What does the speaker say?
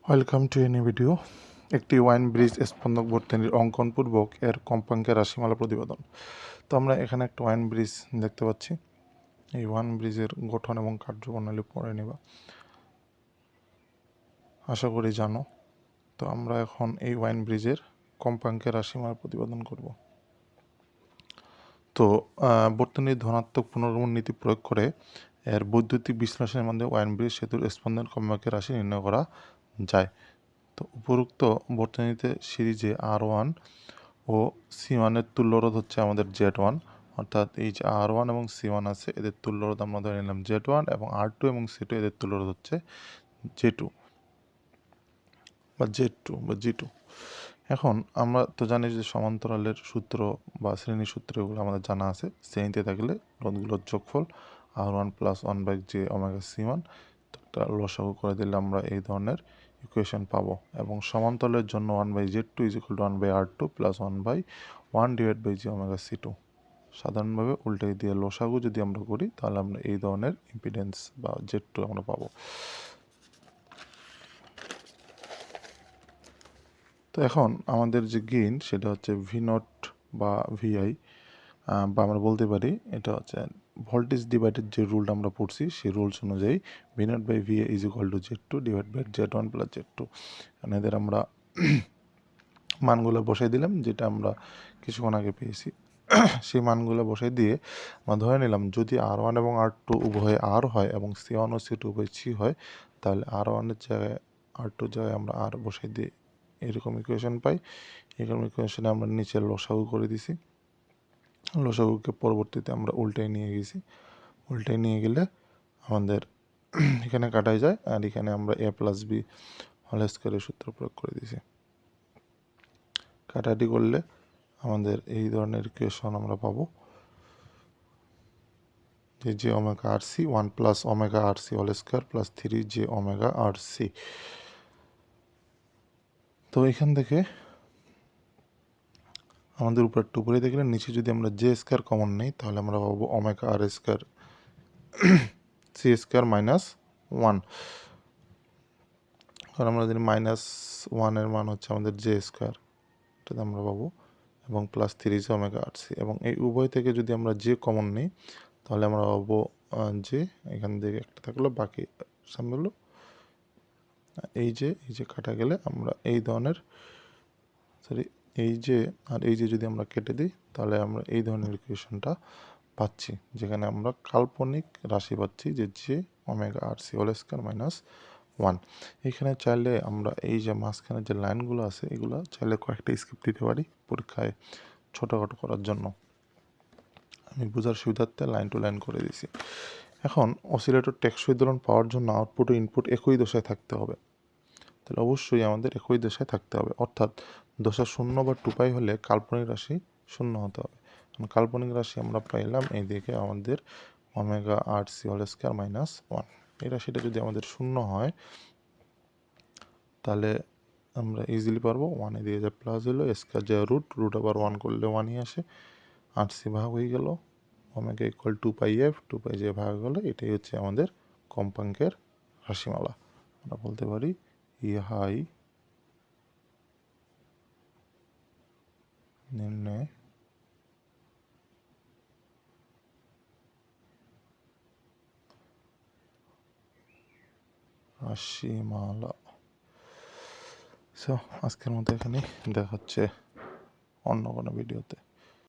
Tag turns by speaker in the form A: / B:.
A: Welcome to any video. একটি wine bridge স্পন্দক বর্তনীর অঙ্কনপূর্বক এর কম্পাঙ্কের রাশিমালা প্রতিবেদন। তো আমরা এখানে একটা ওয়াইন ব্রিজ দেখতে পাচ্ছি। এই ওয়াইন ব্রিজের গঠন এবং কার্যপ্রণালী পড়ে নেবা, আশা করি জানো। তো আমরা এখন এই ওয়াইন ব্রিজের কম্পাঙ্কের রাশিমালা প্রতিবেদন করব। তো বর্তনীর ধনাত্মক পুনর্গমন নীতি প্রয়োগ করে এর বৈদ্যুতিক বিশ্লেষণের মধ্যে ওয়াইন ব্রিজ সেতুর স্পন্দন কম্পাঙ্কের রাশি নির্ণয় করা যায়। তো উপরোক্ত বর্তনীতে সিরিজে R1 ও C1-এর তুল্যরোধ হচ্ছে আমাদের Z1, অর্থাৎ এই যে R1 এবং C1 আছে এদের তুল্যরোধ আমরা ধরে নিলাম Z1, এবং R2 এবং C2 এদের তুল্যরোধ হচ্ছে J2 বা Z2 বা G2। এখন আমরা তো জানি যে সমান্তরালের সূত্র বা শ্রেণী সূত্র এগুলো আমাদের জানা আছে। শ্রেণীতে থাকলে রোধগুলোর যোগফল R1 + 1/j⍵C1, তো একটা লসাগু করে দিলে আমরা এই ধরনের ইকুয়েশন পাবো। এবং সমান্তরালের জন্য 1/Z2 = 1/R2 + 1/1/j⍵C2। সাধারণভাবে উল্টে দিয়ে লসাগু যদি আমরা করি তাহলে আমরা এই ধরনের ইম্পিডেন্স বা Z2 আমরা পাবো। তো এখন আমাদের যে গেইন সেটা হচ্ছে V0 বা VI, বা আমরা বলতে পারি এটা হচ্ছে ভোল্টেজ ডিভাইডের যে রুলটা আমরা পড়ছি সেই রুলস অনুযায়ী V0/VA = Z2 / Z1 + Z2। এদের আমরা মানগুলো বসাই দিলাম, যেটা আমরা কিছুক্ষণ আগে পেয়েছি। সেই মানগুলো বসাই দিয়ে আমরা ধরে নিলাম যদি R1 এবং R2 উভয়ে R হয় এবং C1 ও C2 উভয় C হয়, তাহলে R1-এর জায়গায় R2-র জায়গায় আমরা R বসাই দিয়ে এরকম ইকুয়েশন পাই। এরকম ইকুয়েশনে আমরা নিচে লসাগু করে দিছি। লসাগুকে পরবর্তীতে আমরা উল্টায় নিয়ে গেছি। উল্টায় নিয়ে গেলে আমাদের এখানে কাটাই যায়, আর এখানে আমরা A+B² সূত্র প্রয়োগ করে দিছি। কাটাটি করলে আমাদের এই ধরনের ইকুয়েশন আমরা পাবো যে j⍵RC 1 + ω/RC² + 3j⍵RC। তো এখান থেকে আমাদের উপরে দেখলে নিচে যদি আমরা j² কমন নেই তাহলে আমরা পাবো ω/R² c² -1, কারণ আমরা জানি -1-এর মান হচ্ছে আমাদের j², এটাতে আমরা পাবো, এবং +3j⍵RC। এবং এই উভয় থেকে যদি আমরা j কমন নিই তাহলে আমরা পাবো j, এখান থেকে একটা থাকলো, বাকি সামগুলো এই যে কাটা গেলে আমরা এই ধরনের এই যে আর এই যে যদি আমরা কেটে দিই তাহলে আমরা এই ধরনের ইকুয়েশনটা পাচ্ছি, যেখানে আমরা কাল্পনিক রাশি পাচ্ছি যে j⍵RC² -1। এখানে চাইলে আমরা এই যে মাঝখানে যে লাইনগুলো আছে এগুলো চাইলে কয়েকটা স্কিপ দিতে পারি পরীক্ষায় ছোটোখাটো করার জন্য। আমি বোঝার সুবিধার্থে লাইন টু লাইন করে দিছি। এখন অসিলেটর টেকসই দোলন পাওয়ার জন্য আউটপুট ও ইনপুট একই দশায় থাকতে হবে। তাহলে অবশ্যই আমাদের একই দশায় থাকতে হবে, অর্থাৎ দশা 0 বা 2π হলে কাল্পনিক রাশি 0 হতে হবে। কাল্পনিক রাশি আমরা পাইলাম এইদিকে আমাদের ω/RC² -1। এই রাশিটা যদি আমাদের 0 হয় তাহলে আমরা ইজিলি পারবো, 1 দিয়ে যে প্লাস হলো, স্কয়ার যা রুট আবার 1 করলে 1ই আসে, RC ভাগ হয়ে গেল, ω = 2πf, 2π যে ভাগ হলো, এটাই হচ্ছে আমাদের কম্পাঙ্কের রাশিমালা। আমরা বলতে পারি ইহাই নির্ণয় রাশিমালা। সো আজকের মতো এখানে দেখা হচ্ছে অন্য কোনো ভিডিওতে।